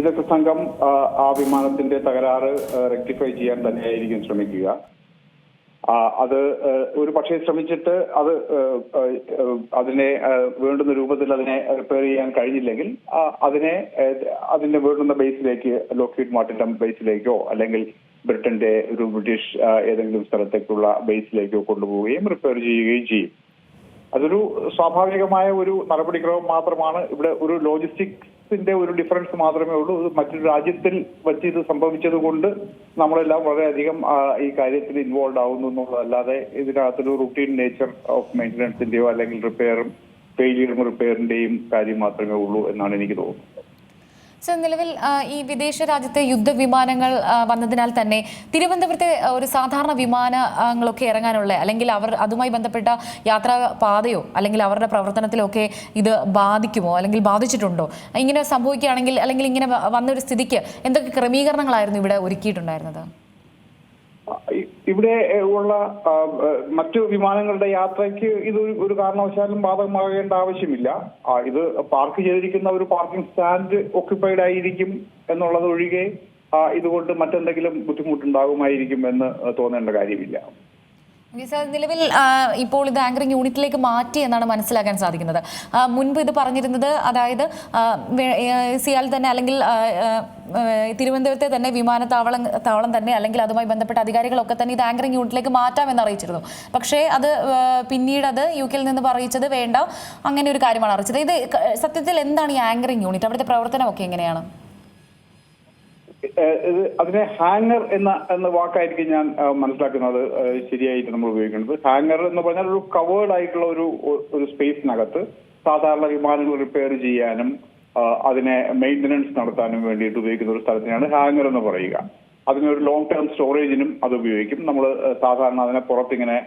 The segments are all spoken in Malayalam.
വിദഗ്ധ സംഘം ആ വിമാനത്തിന്റെ തകരാറ് റെക്ടിഫൈ ചെയ്യാൻ തന്നെയായിരിക്കും ശ്രമിക്കുക. അത് ഒരു പക്ഷേ ശ്രമിച്ചിട്ട് അതിനെ വേണ്ടുന്ന രൂപത്തിൽ അതിനെ റിപ്പയർ ചെയ്യാൻ കഴിഞ്ഞില്ലെങ്കിൽ അതിന്റെ വേണ്ടുന്ന ബേസിലേക്ക്, ലോക്ഹീഡ് മാർട്ടിൻ ബേസിലേക്കോ അല്ലെങ്കിൽ ബ്രിട്ടന്റെ ഒരു ബ്രിട്ടീഷ് ഏതെങ്കിലും സ്ഥലത്തേക്കുള്ള ബേസിലേക്കോ കൊണ്ടുപോവുകയും റിപ്പയർ ചെയ്യുകയും ചെയ്യും. അതൊരു സ്വാഭാവികമായ ഒരു നടപടിക്രമം മാത്രമാണ്. ഇവിടെ ഒരു ലോജിസ്റ്റിക്സിന്റെ ഒരു ഡിഫറൻസ് മാത്രമേ ഉള്ളൂ. മറ്റൊരു രാജ്യത്തിൽ വെച്ച് ഇത് സംഭവിച്ചത് കൊണ്ട് നമ്മളെല്ലാം വളരെയധികം ഈ കാര്യത്തിൽ ഇൻവോൾവ് ആവുന്നു എന്നുള്ളതല്ലാതെ ഇതിനകത്തൊരു റുട്ടീൻ നേച്ചർ ഓഫ് മെയിൻ്റനൻസിന്റെയോ അല്ലെങ്കിൽ റിപ്പയറിന്റെയും കാര്യം മാത്രമേ ഉള്ളൂ എന്നാണ് എനിക്ക് തോന്നുന്നത്. സർ, നിലവിൽ ഈ വിദേശ രാജ്യത്തെ യുദ്ധവിമാനങ്ങൾ വന്നതിനാൽ തന്നെ തിരുവനന്തപുരത്തെ ഒരു സാധാരണ വിമാനങ്ങളൊക്കെ ഇറങ്ങാനുള്ള അല്ലെങ്കിൽ അതുമായി ബന്ധപ്പെട്ട യാത്രാ പാതയോ അല്ലെങ്കിൽ അവരുടെ പ്രവർത്തനത്തിലോ ഒക്കെ ഇത് ബാധിക്കുമോ അല്ലെങ്കിൽ ബാധിച്ചിട്ടുണ്ടോ? ഇങ്ങനെ സംഭവിക്കുകയാണെങ്കിൽ അല്ലെങ്കിൽ ഇങ്ങനെ വന്നൊരു സ്ഥിതിക്ക് എന്തൊക്കെ ക്രമീകരണങ്ങളായിരുന്നു ഇവിടെ ഒരുക്കിയിട്ടുണ്ടായിരുന്നത്? ഇവിടെ ഉള്ള മറ്റു വിമാനങ്ങളുടെ യാത്രയ്ക്ക് ഇത് ഒരു കാരണവശാലും ബാധകമാകേണ്ട ആവശ്യമില്ല. ഇത് പാർക്ക് ചെയ്തിരിക്കുന്ന ഒരു പാർക്കിംഗ് സ്റ്റാൻഡ് ഓക്യുപ്പൈഡ് ആയിരിക്കും എന്നുള്ളത് ഒഴികെ ഇതുകൊണ്ട് മറ്റെന്തെങ്കിലും ബുദ്ധിമുട്ടുണ്ടാകുമായിരിക്കും എന്ന് തോന്നേണ്ട കാര്യമില്ല. നിലവിൽ ഇപ്പോൾ ഇത് ആങ്കറിംഗ് യൂണിറ്റിലേക്ക് മാറ്റി എന്നാണ് മനസ്സിലാക്കാൻ സാധിക്കുന്നത്. മുൻപ് ഇത് പറഞ്ഞിരുന്നത്, അതായത് സിയാൽ തന്നെ അല്ലെങ്കിൽ തിരുവനന്തപുരത്തെ തന്നെ വിമാനത്താവളം തന്നെ അല്ലെങ്കിൽ അതുമായി ബന്ധപ്പെട്ട അധികാരികളൊക്കെ തന്നെ ഇത് ആങ്കറിംഗ് യൂണിറ്റിലേക്ക് മാറ്റാമെന്ന് അറിയിച്ചിരുന്നു. പക്ഷേ പിന്നീട് അത് UK നിന്ന് അറിയിച്ചത് വേണ്ട, അങ്ങനെ ഒരു കാര്യമാണ് അറിയിച്ചത്. ഇത് സത്യത്തിൽ എന്താണ് ഈ ആങ്കറിംഗ് യൂണിറ്റ്? അവിടുത്തെ പ്രവർത്തനമൊക്കെ എങ്ങനെയാണ്? അതിനെ ഹാങ്ങർ എന്ന വാക്കായിരിക്കും ഞാൻ മനസ്സിലാക്കുന്നത് ശരിയായിട്ട് നമ്മൾ ഉപയോഗിക്കുന്നത്. ഹാങ്ങർ എന്ന് പറഞ്ഞാൽ ഒരു കവേർഡ് ആയിട്ടുള്ള ഒരു സ്പേസിനകത്ത് സാധാരണ വിമാനങ്ങൾ റിപ്പയർ ചെയ്യാനും അതിനെ മെയിൻ്റനൻസ് നടത്താനും വേണ്ടിയിട്ട് ഉപയോഗിക്കുന്ന ഒരു സ്ഥലത്തിനാണ് ഹാങ്ങർ എന്ന് പറയുക. അതിനൊരു ലോങ് ടേം സ്റ്റോറേജിനും അത് ഉപയോഗിക്കും. നമ്മൾ സാധാരണ അതിനെ പുറത്തിങ്ങനെ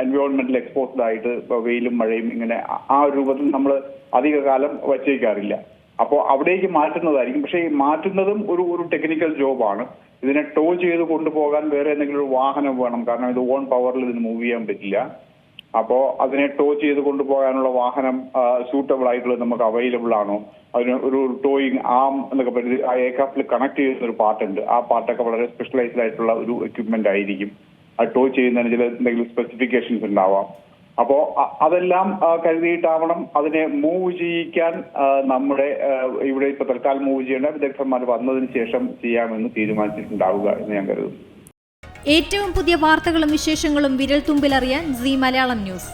എൻവയോൺമെന്റൽ എക്സ്പോസ്ഡ് ആയിട്ട് വെയിലും മഴയും ഇങ്ങനെ ആ രൂപത്തിൽ നമ്മൾ അധിക കാലം വച്ചേക്കാറില്ല. അപ്പോൾ അവിടേക്ക് മാറ്റുന്നതായിരിക്കും. പക്ഷേ ഈ മാറ്റുന്നതും ഒരു ടെക്നിക്കൽ ജോബാണ്. ഇതിനെ ടോ ചെയ്ത് കൊണ്ടുപോകാൻ വേറെ എന്തെങ്കിലും ഒരു വാഹനം വേണം. കാരണം ഇത് ഓൺ പവറിൽ ഇതിന് മൂവ് ചെയ്യാൻ പറ്റില്ല. അപ്പോൾ അതിനെ ടോ ചെയ്ത് കൊണ്ടുപോകാനുള്ള വാഹനം സൂട്ടബിൾ ആയിട്ടുള്ളത് നമുക്ക് അവൈലബിൾ ആണോ? അതിന് ഒരു ടോയിങ് ആം എന്നൊക്കെ പറഞ്ഞ് ആ എയർക്രാഫ്റ്റിൽ കണക്ട് ചെയ്യുന്ന ഒരു പാർട്ടുണ്ട്. ആ പാർട്ടൊക്കെ വളരെ സ്പെഷ്യലൈസ്ഡ് ആയിട്ടുള്ള ഒരു എക്യുപ്മെന്റ് ആയിരിക്കും. അത് ടോ ചെയ്യുന്നതിന് ചില എന്തെങ്കിലും സ്പെസിഫിക്കേഷൻസ് ഉണ്ടാവാം. അപ്പോ അതെല്ലാം കരുതിയിട്ടാവണം അതിനെ മൂവ് ചെയ്യിക്കാൻ. നമ്മുടെ ഇവിടെ ഇപ്പൊ തൽക്കാലം മൂവ് ചെയ്യേണ്ട വിദഗ്ധന്മാർ വന്നതിന് ശേഷം ചെയ്യാമെന്ന് തീരുമാനിച്ചിട്ടുണ്ടാവുക എന്ന് ഞാൻ കരുതുന്നു. ഏറ്റവും പുതിയ വാർത്തകളും വിശേഷങ്ങളും വിരൽ തുമ്പിലറിയാൻ Zee മലയാളം ന്യൂസ്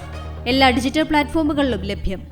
എല്ലാ ഡിജിറ്റൽ പ്ലാറ്റ്ഫോമുകളിലും ലഭ്യം.